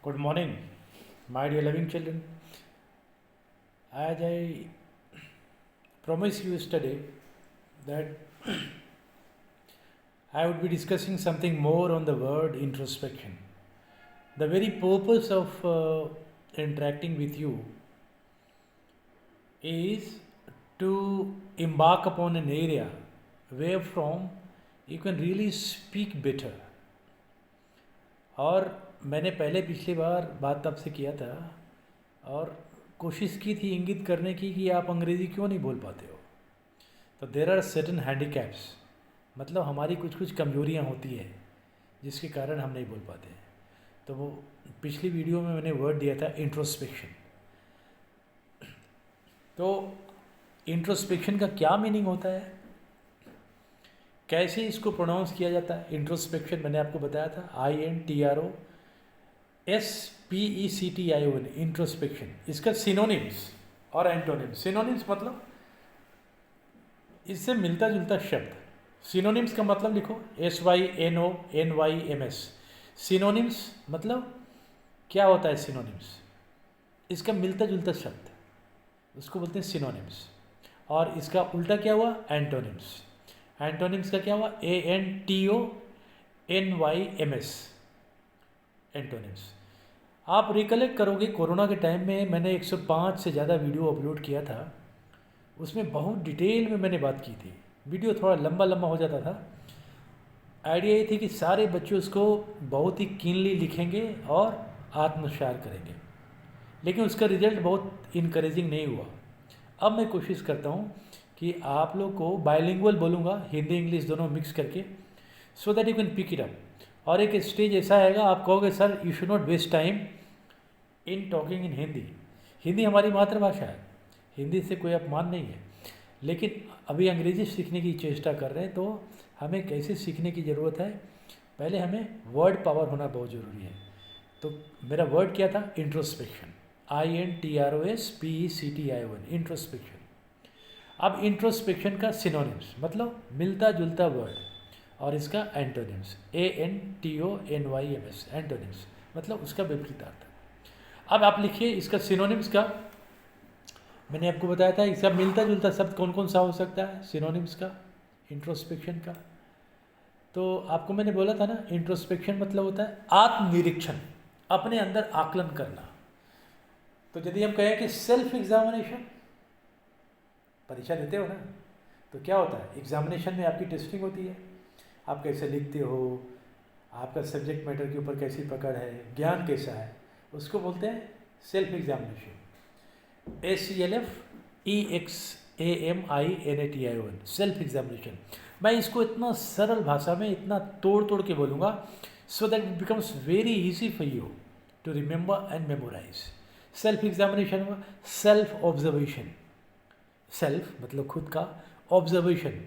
Good morning, my dear loving children. As I promised you yesterday that I would be discussing something more on the word introspection. The very purpose of interacting with you is to embark upon an area where from you can really speak better. और मैंने पहले पिछली बार बात आपसे किया था और कोशिश की थी इंगित करने की कि आप अंग्रेज़ी क्यों नहीं बोल पाते हो। तो देर आर सर्टन हैंडीकैप्स, मतलब हमारी कुछ कुछ कमजोरियां होती है जिसके कारण हम नहीं बोल पाते हैं। तो वो पिछली वीडियो में मैंने वर्ड दिया था इंट्रोस्पेक्शन। तो इंट्रोस्पेक्शन का क्या मीनिंग होता है, कैसे इसको प्रोनाउंस किया जाता है। इंट्रोस्पेक्शन मैंने आपको बताया था INTROSPECTION, इंट्रोस्पेक्शन। इसका सिनोनिम्स और एंटोनिम्स। सिनोनिम्स मतलब इससे मिलता जुलता शब्द। सिनोनिम्स का मतलब लिखो SYNONYMS। सिनोनिम्स मतलब क्या होता है सिनोनिम्स, इसका मिलता जुलता शब्द, उसको बोलते हैं सिनोनिम्स। और इसका उल्टा क्या हुआ, एंटोनिम्स। एंटोनिम्स का क्या हुआ, ANTONYMS, एंटोनिम्स। आप रिकलेक्ट करोगे कोरोना के टाइम में मैंने 105 से ज़्यादा वीडियो अपलोड किया था, उसमें बहुत डिटेल में मैंने बात की थी। वीडियो थोड़ा लंबा लंबा हो जाता था। आइडिया ये थी कि सारे बच्चे उसको बहुत ही कीनली लिखेंगे और आत्मसार करेंगे, लेकिन उसका रिजल्ट बहुत इनकरेजिंग नहीं हुआ। अब मैं कोशिश करता हूँ कि आप लोग को बायलिंगुअल बोलूँगा, हिंदी इंग्लिश दोनों मिक्स करके, so that you can pick it up. और एक स्टेज ऐसा आएगा आप कहोगे sir you should not waste time in talking in Hindi. Hindi हमारी मातृभाषा है, हिंदी से कोई अपमान नहीं है, लेकिन अभी अंग्रेजी सीखने की चेष्टा कर रहे हैं। तो हमें कैसे सीखने की ज़रूरत है, पहले हमें वर्ड पावर होना बहुत ज़रूरी है। तो मेरा वर्ड क्या था, इंट्रोस्पेक्शन, INTROSPECTION, इंट्रोस्पेक्शन। अब इंट्रोस्पेक्शन का सिनोनिम्स मतलब मिलता जुलता वर्ड, और इसका एंटोनिम्स ANTONYMS, एंटोनिम्स मतलब उसका विपरीत अर्थ। अब आप लिखिए इसका सिनोनिम्स का। मैंने आपको बताया था इसका मिलता जुलता शब्द कौन कौन सा हो सकता है सिनोनिम्स का, इंट्रोस्पेक्शन का। तो आपको मैंने बोला था ना, इंट्रोस्पेक्शन मतलब होता है आत्मनिरीक्षण, अपने अंदर आकलन करना। तो यदि हम कहें कि सेल्फ एग्जामिनेशन, परीक्षा देते हो ना, तो क्या होता है, एग्जामिनेशन में आपकी टेस्टिंग होती है, आप कैसे लिखते हो, आपका सब्जेक्ट मैटर के ऊपर कैसी पकड़ है, ज्ञान कैसा है, उसको बोलते हैं self examination. SELFEXAMINATION, self examination. मैं इसको इतना सरल भाषा में इतना तोड़ तोड़ के बोलूँगा so that it becomes very easy for you to remember and memorise. Self examination में सेल्फ ऑब्जर्वेशन, सेल्फ मतलब खुद का, observation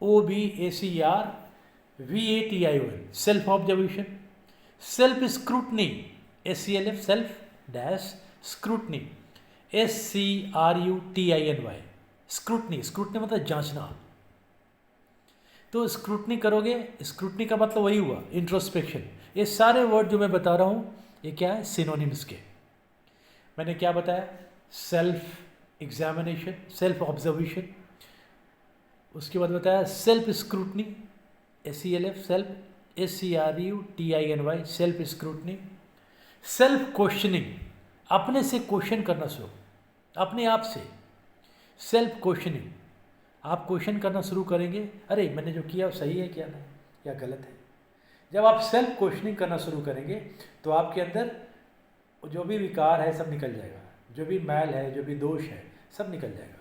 OBACRVATION, self observation. Self scrutiny, SELF self dash scrutiny, SCRUTINY, scrutiny. Scrutiny मतलब जांचना। तो स्क्रूटनी करोगे, scrutiny का मतलब वही हुआ इंट्रोस्पेक्शन। ये सारे वर्ड जो मैं बता रहा हूँ ये क्या है, सिनोनिम्स के। मैंने क्या बताया, सेल्फ एग्जामिनेशन, सेल्फ ऑब्जर्वेशन, उसके बाद बताया self scrutiny, SELF self, SCRUTINY self scrutiny. Self questioning, अपने से क्वेश्चन करना शुरू, अपने आप से सेल्फ क्वेश्चनिंग। आप क्वेश्चन करना शुरू करेंगे, अरे मैंने जो किया सही है क्या नहीं, क्या गलत है। जब आप सेल्फ क्वेश्चनिंग करना शुरू करेंगे तो आपके अंदर जो भी विकार है सब निकल जाएगा, जो भी मैल है, जो भी दोष है सब निकल जाएगा।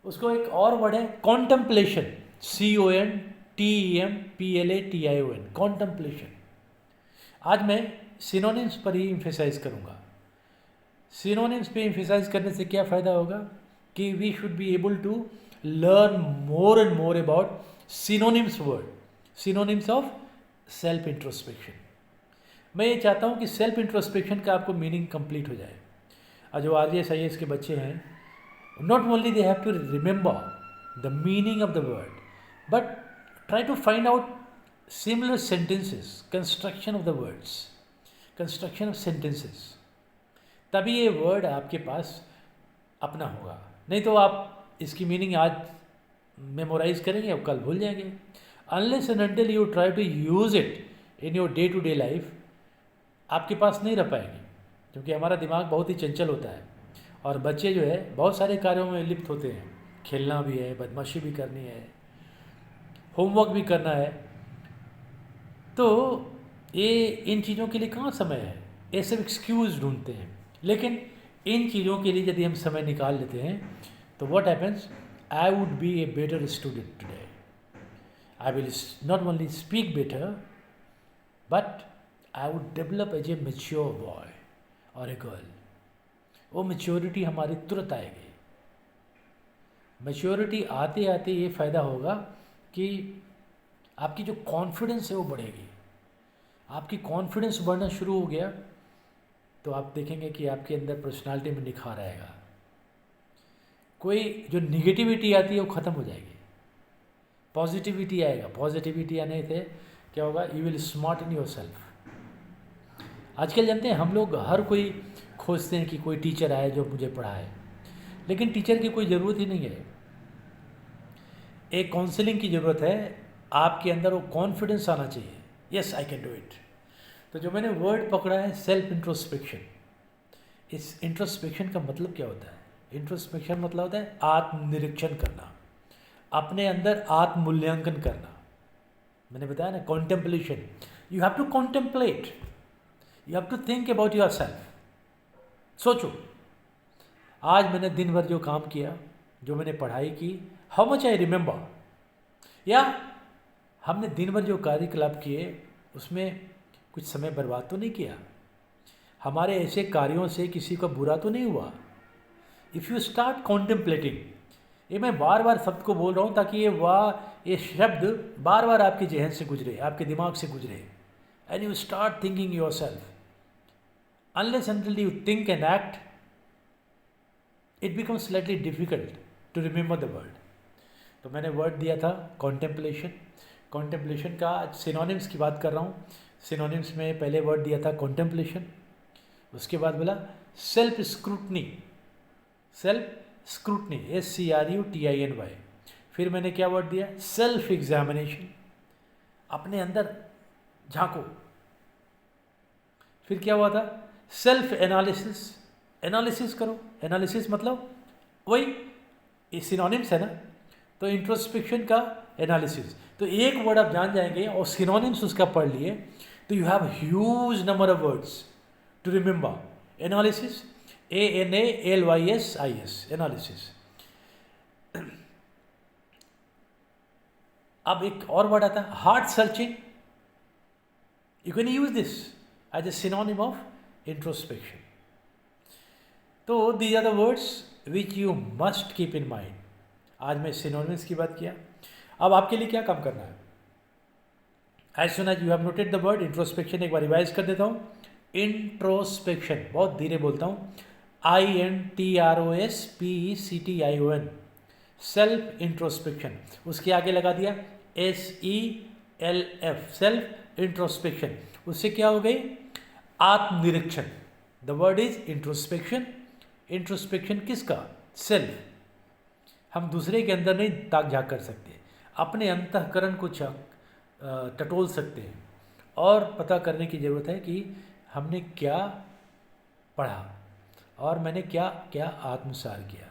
उसको एक और वर्ड है कॉन्टम्पलेशन, CONTEMPLATION, कॉन्टम्पलेशन। आज मैं सिनोनिम्स पर ही इम्फेसाइज करूँगा। सिनोनिम्स पे इम्फेसाइज करने से क्या फ़ायदा होगा कि we should be able to learn more and more about synonyms word, synonyms of self introspection. मैं ये चाहता हूँ कि सेल्फ इंट्रोस्पेक्शन का आपको मीनिंग कंप्लीट हो जाए। और जो RJS के बच्चे हैं, not only they have to remember the meaning of the word, but try to find out similar sentences, construction of the words, construction of sentences, तभी ये वर्ड आपके पास अपना होगा। नहीं तो आप इसकी मीनिंग आज मेमोराइज करेंगे और कल भूल जाएंगे। Unless and until you try to use it in your day to day life, आपके पास नहीं रह पाएगी, क्योंकि हमारा दिमाग बहुत ही चंचल होता है और बच्चे जो है बहुत सारे कार्यों में लिप्त होते हैं। खेलना भी है, बदमाशी भी करनी है, होमवर्क भी करना है, तो ये इन चीज़ों के लिए कहाँ समय है, ये सब एक्सक्यूज़ ढूंढते हैं। लेकिन इन चीज़ों के लिए यदि हम समय निकाल लेते हैं तो what happens, I would be a better student today, I will not only speak better but I would develop as a mature boy और ए गर्ल। वो मेच्योरिटी हमारी तुरंत आएगी। मेच्योरिटी आते आते ये फ़ायदा होगा कि आपकी जो कॉन्फिडेंस है वो बढ़ेगी। आपकी कॉन्फिडेंस बढ़ना शुरू हो गया तो आप देखेंगे कि आपके अंदर पर्सनालिटी में निखार आएगा। कोई जो निगेटिविटी आती है वो ख़त्म हो जाएगी, पॉजिटिविटी आएगा। पॉजिटिविटी आने से क्या होगा, you will smart in your self. आजकल जानते हैं हम लोग हर कोई खोजते हैं कि कोई टीचर आए जो मुझे पढ़ाए, लेकिन टीचर की कोई ज़रूरत ही नहीं है। एक काउंसलिंग की ज़रूरत है। आपके अंदर वो कॉन्फिडेंस आना चाहिए, yes I can do it. तो जो मैंने वर्ड पकड़ा है सेल्फ इंट्रोस्पेक्शन, इस इंट्रोस्पेक्शन का मतलब क्या होता है? इंट्रोस्पेक्शन मतलब होता है आत्मनिरीक्षण करना, अपने अंदर आत्ममूल्यांकन करना। मैंने बताया ना, contemplation, you have to contemplate, you have to think about your self. सोचो, आज मैंने दिन भर जो काम किया, जो मैंने पढ़ाई की, हाउ मच आई रिमेंबर, या हमने दिन भर जो कार्यकलाप किए उसमें कुछ समय बर्बाद तो नहीं किया, हमारे ऐसे कार्यों से किसी का बुरा तो नहीं हुआ। इफ़ यू स्टार्ट कॉन्टेम्पलेटिंग, ये मैं बार बार शब्द को बोल रहा हूँ ताकि ये शब्द बार बार आपके जहन से गुजरे, आपके दिमाग से गुजरे, and you start thinking your self. Unless until you think and act, it becomes slightly difficult to remember the word. तो मैंने वर्ड दिया था कॉन्टेम्पलेशन। कॉन्टेम्पलेशन का सिनोनिम्स की बात कर रहा हूँ। सिनोनिम्स में पहले वर्ड दिया था कॉन्टेम्पलेशन, उसके बाद बोला self scrutiny, self scrutiny SCRUTINY। फिर मैंने क्या वर्ड दिया, सेल्फ एग्जामिनेशन, अपने अंदर झांको। फिर क्या हुआ था, सेल्फ एनालिसिस, एनालिसिस करो। एनालिसिस मतलब वही सिनोनिम्स है ना, तो इंट्रोस्पेक्शन का एनालिसिस। तो एक वर्ड आप जान जाएंगे और सिनोनिम्स उसका पढ़ लिए तो you have huge number of words to remember. Analysis, ANALYSIS, analysis. अब एक और वर्ड आता है heart searching, you can use this as a synonym of introspection. तो these are the words which you must keep in mind. आज मैं synonyms की बात किया। अब आपके लिए क्या काम करना है, as soon as you have noted the word introspection, एक बार रिवाइज कर देता हूँ। इंट्रोस्पेक्शन, बहुत धीरे बोलता हूँ, INTROSPECTION, सेल्फ इंट्रोस्पेक्शन। उसके आगे लगा दिया SELF, सेल्फ इंट्रोस्पेक्शन। उससे क्या हो गई, आत्मनिरीक्षण। The word is introspection. Introspection किसका, सेल्फ। हम दूसरे के अंदर नहीं ताक झाँक कर सकते, अपने अंतःकरण को टटोल सकते हैं और पता करने की ज़रूरत है कि हमने क्या पढ़ा और मैंने क्या क्या आत्मसार किया।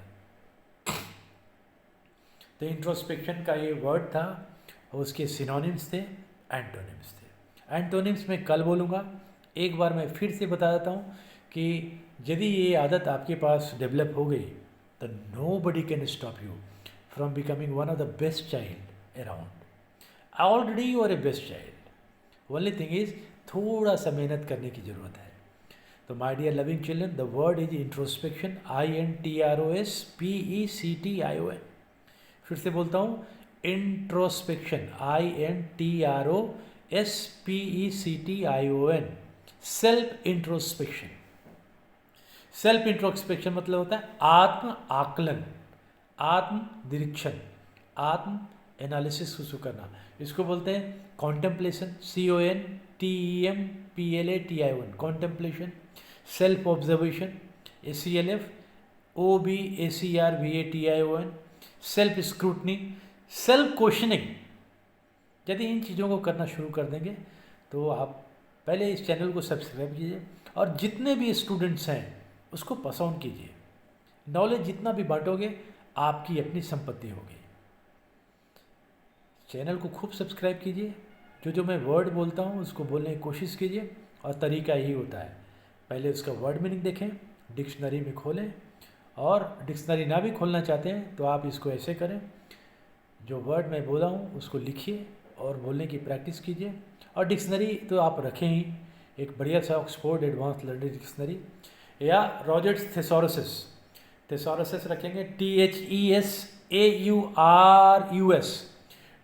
तो इंट्रोस्पेक्शन का ये वर्ड था और उसके सिनोनिम्स थे, एंटोनिम्स थे। एंटोनिम्स में कल बोलूँगा। एक बार मैं फिर से बता देता हूँ कि यदि ये आदत आपके पास डेवलप हो गई तो nobody can stop you from becoming one of the best child around. Already you are a best child. Only thing is थोड़ा सा मेहनत करने की ज़रूरत है। तो my dear loving children, the word is introspection, INTROSPECTION। फिर से बोलता हूँ, introspection, INTROSPECTION, self introspection. Self introspection मतलब होता है आत्म आकलन, आत्म निरीक्षण, आत्म एनालिसिस उसको करना, इसको बोलते हैं contemplation, CONTEMPLATION, contemplation, self observation, ACLF, OBACRVATION, self scrutiny, self questioning. यदि इन चीज़ों को करना शुरू कर देंगे तो आप पहले इस चैनल को सब्सक्राइब कीजिए और जितने भी स्टूडेंट्स हैं उसको पास ऑन कीजिए। नॉलेज जितना भी बांटोगे आपकी अपनी संपत्ति होगी। चैनल को खूब सब्सक्राइब कीजिए, जो मैं वर्ड बोलता हूँ उसको बोलने की कोशिश कीजिए, और तरीका यही होता है, पहले उसका वर्ड मीनिंग देखें, डिक्शनरी में खोलें, और डिक्शनरी ना भी खोलना चाहते हैं तो आप इसको ऐसे करें, जो वर्ड मैं बोला हूँ उसको लिखिए और बोलने की प्रैक्टिस कीजिए। और डिक्शनरी तो आप रखें ही, एक बढ़िया सा ऑक्सफोर्ड एडवांस लर्निंग डिक्शनरी या रॉजर्स थेसॉरस रखेंगे,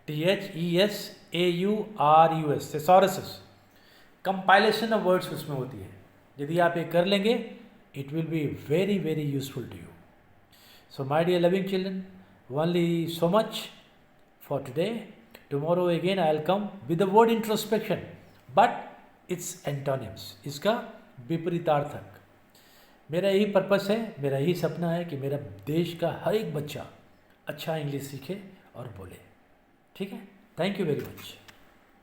THESAURUS, thesaurus. Compilation of words उसमें होती है, यदि आप ये कर लेंगे it will be very very useful to you. So my dear loving children, only so much for today. Tomorrow again I will come with the word introspection, but its antonyms, इसका विपरीतार्थक। मेरा यही पर्पस है, मेरा यही सपना है कि मेरा देश का हर एक बच्चा अच्छा इंग्लिश सीखे और बोले। ठीक है, थैंक यू वेरी मच।